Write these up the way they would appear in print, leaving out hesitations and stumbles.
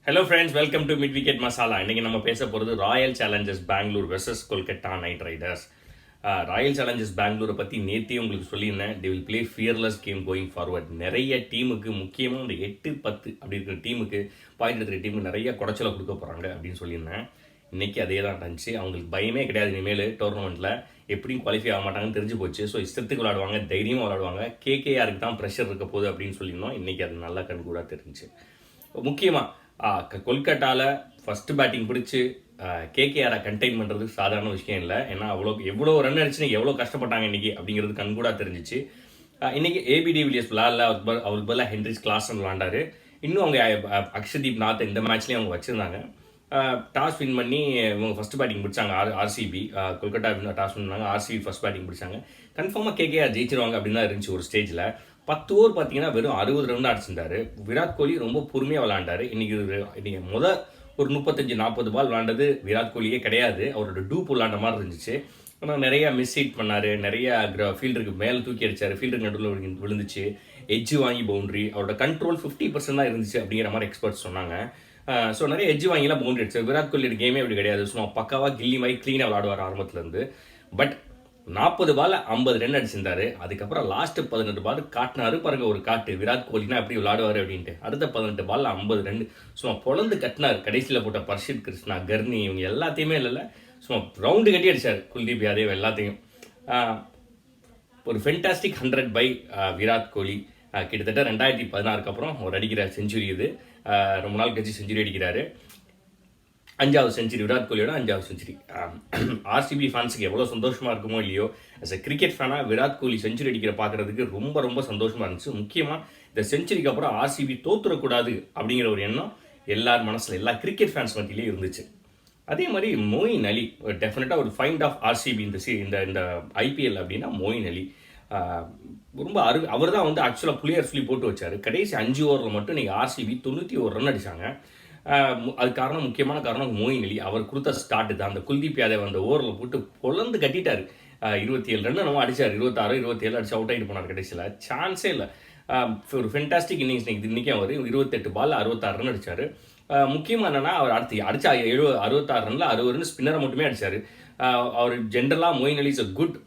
Hello friends, welcome to Mid Wicket Masala. இன்றைக்கி நம்ம பேச போகிறது Royal Challengers Bangalore versus Kolkata Knight Riders. Royal Challengers பெங்களூரை பற்றி நேற்றே உங்களுக்கு சொல்லியிருந்தேன். They will play fearless game going forward. நிறைய டீமுக்கு, முக்கியமாக இந்த 8-10 அப்படி இருக்கிற டீமுக்கு, பாயிண்ட் எடுக்கிற டீமுக்கு நிறைய குடைச்சலை கொடுக்க போகிறாங்க அப்படின்னு சொல்லியிருந்தேன். இன்றைக்கி அதே தான் இருந்துச்சு. அவங்களுக்கு பயமே கிடையாது. இனிமேல் டோர்னமெண்ட்டில் எப்படியும் குவாலிஃபை ஆக மாட்டாங்கன்னு தெரிஞ்சு போச்சு. ஸோ இஷ்டத்துக்கு விளாடுவாங்க, தைரியமாக விளாடுவாங்க. கேகேஆருக்கு தான் ப்ரெஷர் இருக்க போகுது அப்படின்னு சொல்லியிருந்தோம். இன்றைக்கி அது நல்லா கண்கூடாக தெரிஞ்சிச்சு. முக்கியமாக கொல்கட்டாவில் ஃபஸ்ட்டு பேட்டிங் பிடிச்சி கேகேஆரை கண்டெயின் பண்ணுறது சாதாரண விஷயம் இல்லை. ஏன்னா எவ்வளோ ரன் அடிச்சுன்னு எவ்வளோ கஷ்டப்பட்டாங்க இன்றைக்கி அப்படிங்கிறது கண்கூடாக தெரிஞ்சிச்சு. இன்றைக்கி ஏபி டிவிலியர்ஸ் விளாட்ல, அவருக்கு பதிலாக ஹென்ரிஸ் கிளாசன் விளாண்டாரு. இன்னும் அவங்க அக்ஷதீப் நாத் இந்த மேட்ச்லேயும் அவங்க வச்சுருந்தாங்க. டாஸ் வின் பண்ணி இவங்க ஃபஸ்ட்டு பேட்டிங் பிடிச்சாங்க. ஆர்சிபி கொல்கட்டா டாஸ் வின் பண்ணாங்க. ஆர்சிபி ஃபஸ்ட் பேட்டிங் பிடிச்சாங்க. கன்ஃபார்மாக கேகேஆர் ஜெயிச்சிருவாங்க அப்படின்னு தான் இருந்துச்சு ஒரு ஸ்டேஜில். 10 ஓவர் பார்த்தீங்கன்னா வெறும் 60 ரன் அடிச்சிருந்தாரு. விராட் கோலி ரொம்ப பொறுமையாக விளாண்டாரு. இன்றைக்கி ஒரு 35-40 பால் விளாண்டது விராட் கோலியே கிடையாது. அவரோட டூப் விளாண்ட மாதிரி இருந்துச்சு. ஆனால் நிறையா மிஸ் ஹிட் பண்ணார். நிறையா ஃபீல்டருக்கு மேலே தூக்கி அடித்தார். ஃபீல்டருக்கு நடுவில் விழுந்துச்சு. எட்ஜு வாங்கி பவுண்ட்ரி. அவரோட கண்ட்ரோல் 50% தான் இருந்துச்சு அப்படிங்கிற மாதிரி எக்ஸ்பர்ட்ஸ் சொன்னாங்க. ஸோ நிறைய எட்ஜு வாங்கிலாம் பவுண்டரி அடிச்சார். விராட் கோலியோட கேமே அப்படி கிடையாது. சும்மா பக்காவாக கில்லி மாதிரி க்ளீனாக விளாடுவார் ஆரம்பத்துலேருந்து. பட் 40 பால் 50 ரன் அடிச்சிருந்தாரு. அதுக்கப்புறம் லாஸ்ட்டு 18 பால் காட்டினாரு பாருங்க ஒரு காட்டு. விராட் கோலினா எப்படி விளாடுவார் அப்படின்ட்டு. அடுத்த 18 பால் 50 ரன் சும்மா பொழந்து கட்டினார். கடைசியில் போட்ட பர்ஷித் கிருஷ்ணா, கர்னி இவங்க எல்லாத்தையுமே இல்லை, சும்மா ரவுண்டு கட்டி அடித்தார் குல்தீப் யாதவ் எல்லாத்தையும். ஒரு ஃபென்டாஸ்டிக் 100 பை விராட் கோலி. கிட்டத்தட்ட 2016 அப்புறம் ஒரு அடிக்கிற செஞ்சுரி இது. ரொம்ப நாள் கழிச்சு செஞ்சுரி அடிக்கிறாரு. 5வது செஞ்சுரி, விராட் கோலியோட 5வது செஞ்சுரி. ஆர்சிபி ஃபேன்ஸுக்கு எவ்வளோ சந்தோஷமாக இருக்குமோ இல்லையோ, அஸ் அ கிரிக்கெட் ஃபேனாக விராட் கோலி செஞ்சுரி அடிக்கிற பார்க்குறதுக்கு ரொம்ப ரொம்ப சந்தோஷமாக இருந்துச்சு. முக்கியமாக இந்த செஞ்சுரிக்கு அப்புறம் ஆர்சிபி தோற்றுறக்கூடாது அப்படிங்கிற ஒரு எண்ணம் எல்லார் மனசில், எல்லா கிரிக்கெட் ஃபேன்ஸ் மத்தியிலே இருந்துச்சு. அதே மாதிரி மொயின் அலி டெஃபினட்டாக ஒரு ஃபைண்ட் ஆஃப் ஆர்சிபி இந்த ஐபிஎல் அப்படின்னா மொயின் அலி ரொம்ப அவர் தான் வந்து ஆக்சுவலாக புளியர் சொல்லி போட்டு வச்சார். கடைசி 5 ஓவரில் மட்டும் நீங்கள் ஆர்சிபி 91 ரன் அடித்தாங்க. அது முக்கியமான காரணம் மொயின் அலி. அவர் கொடுத்த ஸ்டார்ட் தான். அந்த குல்தீப் யாதவ் அந்த ஓவரில் போட்டு பொழந்து கட்டிட்டார். 27 ரன் நம்ம அடித்தார். 26, 27 அடிச்சு அவுட் ஆகிட்டு போனார். கடைசியில் சான்ஸே இல்லை. ஒரு ஃபென்டாஸ்டிக் இன்னிங்ஸ் இன்றைக்கி அவர் 28 பால் 66 ரன் அடித்தார். முக்கியமாக என்னென்னா அவர் அடித்தா 66 ரனில் 60 ரன் ஸ்பின்னரை மட்டுமே அடித்தார். அவர் ஜென்ரலாக Moeen Ali is a good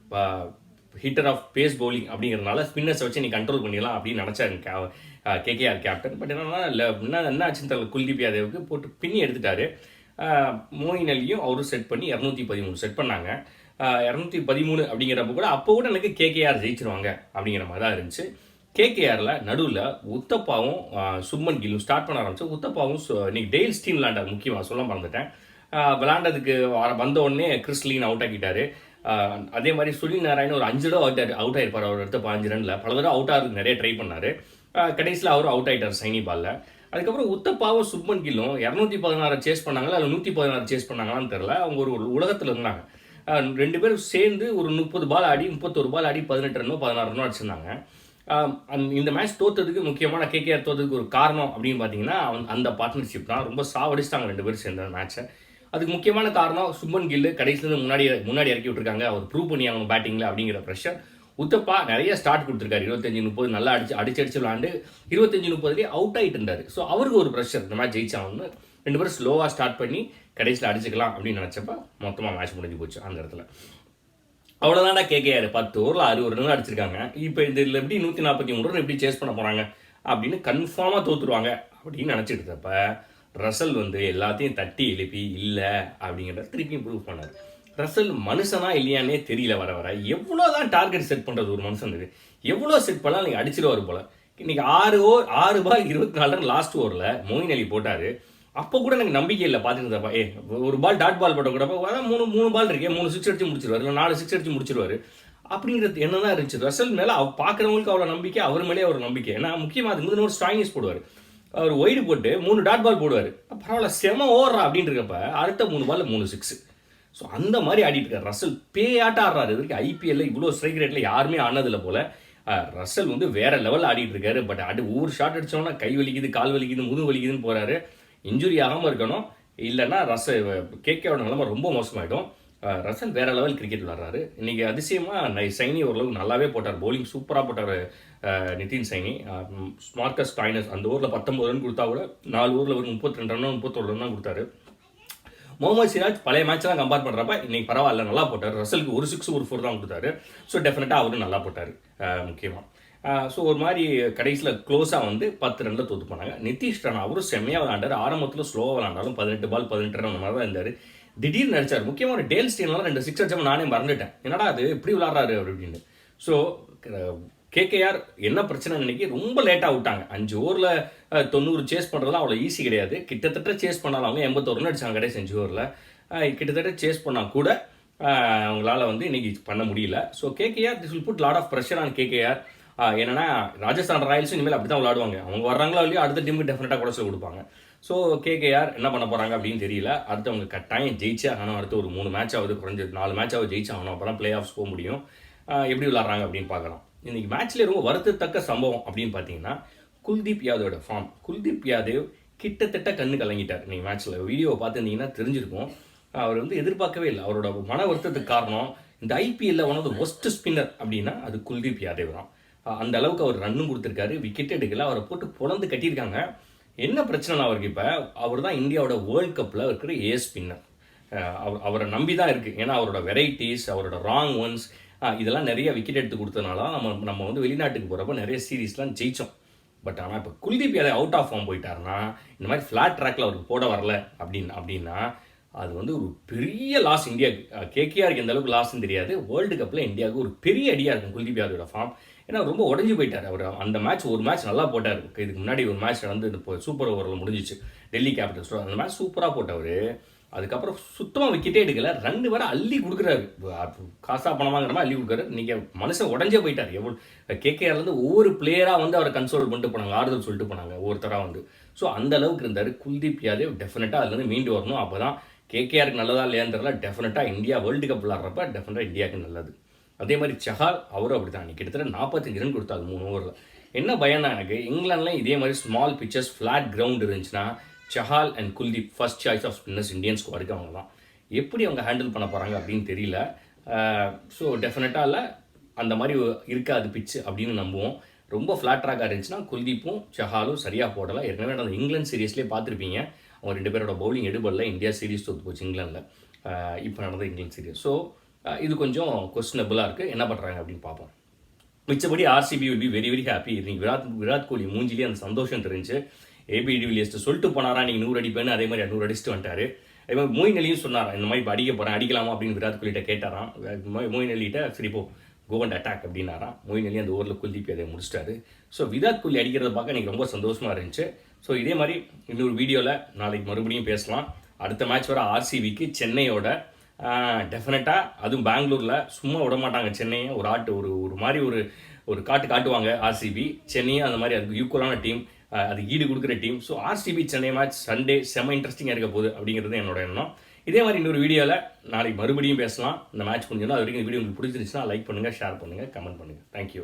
hitter of pace bowling அப்படிங்கிறதுனால ஸ்பின்னர்ஸை வச்சு நீ கண்ட்ரோல் பண்ணிடலாம் அப்படின்னு நினச்சாரு கேகேஆர் கேப்டன். பட் என்னன்னா என்ன ஆச்சுன்னு தெரியல, குல்தீப் யாதவுக்கு போட்டு பின்னி எடுத்துட்டாரு. மொயின் அலியும் அவரும் செட் பண்ணி 213 செட் பண்ணாங்க. 213 அப்படிங்கிறப்ப கூட அப்போ கூட எனக்கு கேகேஆர் ஜெயிச்சிருவாங்க அப்படிங்கிற மாதிரி தான் இருந்துச்சு. கேகேஆரில் நடுவில் உத்தப்பாவும் சுப்மன் கில்லும் ஸ்டார்ட் பண்ண ஆரம்பிச்சு. உத்தப்பாவும் இன்னைக்கு டெய்ல் ஸ்டீன் விளாண்டார். முக்கியமாக சொல்ல மறந்துட்டேன். விளாண்டதுக்கு வந்த உடனே கிறிஸ்லீன் அவுட் ஆக்கிட்டாரு. அதே மாதிரி சுனில் நாராயண் ஒரு 5 தடவை அவுட் ஆகிருப்பார். அவர் எடுத்த 15 ரனில் பல தடவை அவுட் ஆகிறதுக்கு நிறைய ட்ரை பண்ணார். கடைசியில் அவரும் அவுட் ஆகிட்டார் சைனி பாலில். அதுக்கப்புறம் உத்தப்பாவும் சுப்மன் கில்லும் 216 சேஸ் பண்ணாங்களா இல்லை 116 சேஸ் பண்ணாங்களான்னு தெரில. அவங்க ஒரு உலகத்தில் இருந்தாங்க. 2 பேரும் சேர்ந்து ஒரு 30 பால் ஆடி 31 பால் ஆடி 18 ரன்னோ 16 ரன்னோ அடிச்சிருந்தாங்க. இந்த மேட்ச் தோற்றதுக்கு முக்கியமான கேகேஆர் தோற்றதுக்கு ஒரு காரணம் அப்படின்னு பார்த்தீங்கன்னா அந்த பார்ட்னர்ஷிப் தான். ரொம்ப சாவடிச்சிட்டாங்க 2 பேரும் சேர்ந்த மேட்சை. அதுக்கு முக்கியமான காரணம் சுப்மன் கில்லு கடைசியிலேருந்து முன்னாடி இறக்கி விட்டுருக்காங்க. அவர் ப்ரூவ் பண்ணி அவங்க பேட்டிங்கில் அப்படிங்கிற ப்ரெஷர். உத்தப்பா நிறைய ஸ்டார்ட் கொடுத்துருக்காரு. 25-30 நல்லா அடிச்சு விளாண்டு 25-30 அவுட் ஆகிட்டு இருந்தார். ஸோ அவருக்கு ஒரு ப்ரெஷர், இந்த மேட்ச் ஜெயிச்சாங்கன்னு 2 பேரும் ஸ்லோவாக ஸ்டார்ட் பண்ணி கடைசியில் அடிச்சுக்கலாம் அப்படின்னு நினச்சப்ப மொத்தமாக மேட்ச் முடிஞ்சு போச்சு அந்த இடத்துல. அவ்வளோதான்டா கேகேஆர் 10 ஓவரில் 60 ரன் அடிச்சிருக்காங்க. இப்போ இதில் எப்படி 143 ரன் எப்படி சேஸ் பண்ண போகிறாங்க அப்படின்னு கன்ஃபார்மாக தோற்றுருவாங்க அப்படின்னு நினச்சிட்டு இருந்தப்ப ரசல் வந்து எல்லாத்தையும் தட்டி எழுப்பி இல்லை அப்படிங்கிறத திருப்பியும் ப்ரூவ் பண்ணார். ரசல் மனுஷனா இல்லையானே தெரியல. வர எவ்வளோ தான் டார்கெட் செட் பண்ணுறது ஒரு மனுஷனுக்கு. எவ்வளோ செட் பண்ணால் நீங்கள் அடிச்சிடுவார் போல். இன்றைக்கி 6 பால் 24 ரன் லாஸ்ட் ஓவரில் மொயின் அலி போட்டார். அப்போ கூட எனக்கு நம்பிக்கை இல்லை. பார்த்துட்டு இருந்தப்பா ஒரு பால் டாட் பால் போட்ட கூட அதான் 3 பால் இருக்கே, 3 6 அடிச்சு முடிச்சிருவார், இல்லை 4 6 அடிச்சு முடிச்சிருவார் அப்படிங்கிறது என்ன தான் இருந்துச்சு. ரசல் மேலே பார்க்குறவங்களுக்கு அவ்வளோ நம்பிக்கை, அவர் மேலே ஒரு நம்பிக்கை. ஏன்னா முக்கியமாக அது முதல்ல ஒரு ஸ்ட்ராயிங்ஸ் போடுவார். அவர் ஒய்டு போட்டு 3 டாட் பால் போடுவார். பரவாயில்ல, செம ஓவரா அப்படின்னு இருக்கப்ப அடுத்த 3 பால் 3 6. ஸோ அந்த மாதிரி ஆடிட்டு இருக்கார் ரசல். பேயாட்ட ஆடுறாரு. இது வரைக்கும் ஐபிஎல்ல இவ்வளோ ஸ்ட்ரைக் ரேட்டில் யாருமே ஆனதில்லை போல். ரசல் வந்து வேற லெவலில் ஆடிட்டு இருக்காரு. பட் ஒவ்வொரு ஷாட் அடித்தோன்னா கை வலிக்குது, கால் வலிக்குது, முதுகு வலிக்குதுன்னு போகிறாரு. இன்ஜுரி ஆகாமல் இருக்கணும், இல்லைன்னா கேகேவோட நிலைமை ரொம்ப மோசமாயிடும். ரசல் வேற லெவல் கிரிக்கெட் விளாட்றாரு. இன்னைக்கு அதிசயமாக சைனி ஓரளவுக்கு நல்லாவே போட்டார், பவுலிங் சூப்பராக போட்டார். நிதின் சைனி, மார்க்கஸ் ஸ்டாய்னஸ் அந்த ஓவரில் 19 ரன் கொடுத்தா கூட 4 ஓவரில் ஒரு 32 ரன் 31 ரன் தான் கொடுத்தாரு. முகமது சிராஜ் பழைய மேட்ச்லாம் கம்பேர் பண்ணுறப்ப இன்னைக்கு பரவாயில்ல, நல்லா போட்டார். ரசலுக்கு ஒரு 6 ஒரு 4 தான் கொடுத்தாரு. ஸோ டெஃபினட்டாக அவரும் நல்லா போட்டார் முக்கியமாக. ஸோ ஒரு மாதிரி கடைசியில் க்ளோஸாக வந்து 10 ரனில் தோற்று போனாங்க. நிதிஷ் ராணா அவரும் செம்மையாக விளாண்டார். ஆரம்பத்தில் ஸ்லோவாக விளாண்டாலும் 18 பால் 18 ரன் அந்த மாதிரி தான் இருந்தார். திடீர்னு அடிச்சார். முக்கியமாக டேல் ஸ்டெயின்லாம் 2 6 அடிச்சா நானே மறந்துட்டேன், என்னடா அது இப்படி விளாட்றாரு அப்படின்னு. ஸோ கேகேஆர் என்ன பிரச்சனை நினைக்கி ரொம்ப லேட்டாக விட்டாங்க. 5 ஓவரில் 90 சேஸ் பண்ணுறதுலாம் அவ்வளோ ஈஸி கிடையாது. கிட்டத்தட்ட சேஸ் பண்ணாலும் அவங்க 81 ரன் அடிச்சாங்க கடைசி 5 ஓவரில். கிட்டத்தட்ட சேஸ் பண்ணால் கூட அவங்களால வந்து இன்னைக்கு பண்ண முடியல. So KKR this will put lot of pressure on KKR. என்னன்னா ராஜஸ்தான் ராயல்ஸும் இனிமேல் அப்படி தான் விளாடுவாங்க. அவங்க வர்றாங்களோ இல்லையோ அடுத்த டீமுக்கு டெஃபினட்டாக கூட சொல்லி கொடுப்பாங்க. ஸோ கேகேஆர் என்ன பண்ண போகிறாங்க அப்படின்னு தெரியல. அடுத்து அவங்க கட்டாயம் ஜெயிச்சே ஆகணும். அடுத்து ஒரு 3 மேட்ச் ஆகுது, குறைஞ்ச 4 மேட்ச் ஆகுது ஜெயிச்சு ஆகணும். அப்போ தான் பிளே ஆஃப்ஸ் போக முடியும். எப்படி விளாட்றாங்க அப்படின்னு பார்க்கலாம். இன்னைக்கு மேட்ச்லேயே ரொம்ப வருத்தத்தக்க சம்பவம் அப்படின்னு பார்த்தீங்கன்னா குல்தீப் யாதவோட ஃபார்ம். குல்தீப் யாதவ் கிட்டத்தட்ட கண்ணு கலங்கிட்டார் இன்னைக்கு மேட்ச்சில். வீடியோவை பார்த்துருந்தீங்கன்னா தெரிஞ்சிருக்கும். அவர் வந்து எதிர்பார்க்கவே இல்லை. அவரோட மன வருத்தத்துக்கு காரணம் இந்த ஐபிஎல்ல one of the worst spinner அப்படின்னா அது குல்தீப் யாதவ் தான். அந்த அளவுக்கு அவர் ரன்னும் கொடுத்துருக்காரு, விக்கெட் எடுக்கல, அவரை போட்டு பொழந்து கட்டியிருக்காங்க. என்ன பிரச்சனை அவருக்கு இப்போ, அவர் தான் இந்தியாவோட வேர்ல்ட் கப்பில் இருக்கிற ஸ்பின்னர். அவரை நம்பி தான் இருக்குது. ஏன்னா அவரோட வெரைட்டிஸ், அவரோட ராங் ஒன்ஸ் இதெல்லாம் நிறைய விக்கெட் எடுத்து கொடுத்ததுனால நம்ம வந்து வெளிநாட்டுக்கு போகிறப்ப நிறைய சீரீஸ்லாம் ஜெயித்தோம். பட் ஆனால் இப்போ Kuldeep Yadav out of form போயிட்டாருன்னா, இந்த மாதிரி ஃப்ளாட் ட்ராக்ல அவருக்கு போட வரல அப்படின்னா அது வந்து ஒரு பெரிய லாஸ் இந்தியாவுக்கு. கேகேஆருக்கு எந்த அளவுக்கு லாஸ்ன்னு தெரியாது, வேர்ல்டு கப்பில் இந்தியாவுக்கு ஒரு பெரிய அடியாக இருக்கும் குல்தீப் யாதவோட ஃபார்ம். ஏன்னா ரொம்ப உடஞ்சி போயிட்டார் அவர். அந்த மேட்ச் ஒரு மேட்ச் நல்லா போட்டார். இதுக்கு முன்னாடி ஒரு மேட்ச் நடந்து இந்த சூப்பர் ஓவரில் முடிஞ்சிச்சு டெல்லி கேபிட்டல்ஸ். அந்த மேட்ச் சூப்பராக போட்டவர். அதுக்கப்புறம் சுத்தமாக விக்கெட்டே எடுக்கல, ரன் வர அள்ளி கொடுக்குறாரு. காசா பணமாங்கிற மாதிரி அள்ளி கொடுக்குறாரு. நீங்கள் மனுஷன் உடஞ்சே போயிட்டார். எவ்வளோ கேகேஆர்லேருந்து ஒவ்வொரு பிளேயராக வந்து அவரை கன்சோல் பண்ணிட்டு போனாங்க, ஆறுதல் சொல்லிட்டு போனாங்க ஒவ்வொருத்தராக வந்து. ஸோ அந்த அளவுக்கு இருந்தார் குல்தீப் யாதவ். டெஃபினட்டாக அதுலேருந்து மீண்டு வரணும். அப்போ தான் கேகேஆருக்கு நல்லதா இல்லையான்றதுல டெஃபினட்டாக இந்தியா வேர்ல்டு கப் விளாட்றப்ப டெஃபினட்டாக இந்தியாவுக்கு நல்லது. அதே மாதிரி சஹால் அவரும் அப்படி தான். கிட்டத்தட்ட 45 ரன் கொடுத்தாரு 3 ஓவரில். என்ன பயம்னா எனக்கு, இங்கிலாந்துலாம் இதே மாதிரி ஸ்மால் பிச்சர்ஸ் ஃப்ளாட் கிரவுண்ட் இருந்துச்சுன்னா Chahal and Kuldeep first choice of spinners Indian ஸ்குவாடுக்கு அவங்க தான். எப்படி அவங்க ஹேண்டில் பண்ண போகிறாங்க அப்படின்னு தெரியல. ஸோ டெஃபினட்டாக இல்லை, அந்த மாதிரி இருக்காது பிச்சு அப்படின்னு நம்புவோம். ரொம்ப ஃப்ளாட் ட்ராக்காக இருந்துச்சுன்னா குல்தீப்பும் சஹாலும் சரியாக போடலாம். ஏற்கனவே அந்த இங்கிலாந்து சீரீஸ்லேயே பார்த்துருப்பீங்க, அவங்க 2 பேரோட பவுலிங் எடுபடல, இந்தியா சீரீஸ் தோற்று போச்சு இங்கிலாந்தில். இப்போ நடந்த இங்கிலாந்து சீரீஸ். ஸோ இது கொஞ்சம் கொஸ்டினபிளாக இருக்குது. என்ன பண்ணுறாங்க அப்படின்னு பார்ப்போம். மிச்சபடி RCB will be very very happy. இன்னைக்கு விராட் கோலி மூஞ்சிலேயே அந்த சந்தோஷம் தெரிஞ்சு. ஏபி டிவிலியர்ஸ் சொல்லிட்டு போனாரா நீங்கள் 100 அடிப்பேன்னு, அதே மாதிரி 100 அடிச்சுட்டு வந்துட்டார். அதே மாதிரி மொயின் அலியும் சொன்னாரா இந்த மாதிரி இப்போ அடிக்க போகிறேன், அடிக்கலாமா அப்படின்னு விராட் கோலிகிட்ட கேட்டாராம். மொயின் அலிகிட்ட சரி போ கோ அண்ட் அட்டாக் அப்படின்னாராம். மொயின் அலி அந்த ஓவரில் குல்தீப் அதை முடிச்சிட்டாரு. ஸோ விராட் கோலி அடிக்கிறத பார்க்க எனக்கு ரொம்ப சந்தோஷமாக இருந்துச்சு. ஸோ இதே மாதிரி இன்னொரு வீடியோவில் நாளைக்கு மறுபடியும் பேசலாம். அடுத்த மேட்ச் வர ஆர்சிபிக்கு சென்னையோட டெஃபினட்டாக, அதுவும் பெங்களூரில் சும்மா விட மாட்டாங்க சென்னையை. ஒரு மாதிரி ஒரு காட்டுவாங்க ஆர்சிபி. சென்னையும் அந்த மாதிரி அதுக்கு ஈக்குவலான டீம், அது ஈடு கொடுக்குற team. So RCB Chennai match Sunday செம்ம இன்ட்ரெஸ்டிங்காக இருக்க போகுது அப்படிங்கிறது என்னோட எண்ணம். இதே மாதிரி இன்னொரு வீடியோவில் நாளைக்கு மறுபடியும் பேசலாம். இந்த மேட்ச் முடிஞ்சோன்னா அது வரைக்கும் இந்த வீடியோ உங்களுக்கு பிடிச்சிருந்துச்சுன்னா லைக் பண்ணுங்கள், ஷேர் பண்ணுங்கள், கமெண்ட் பண்ணுங்கள். தேங்க்யூ.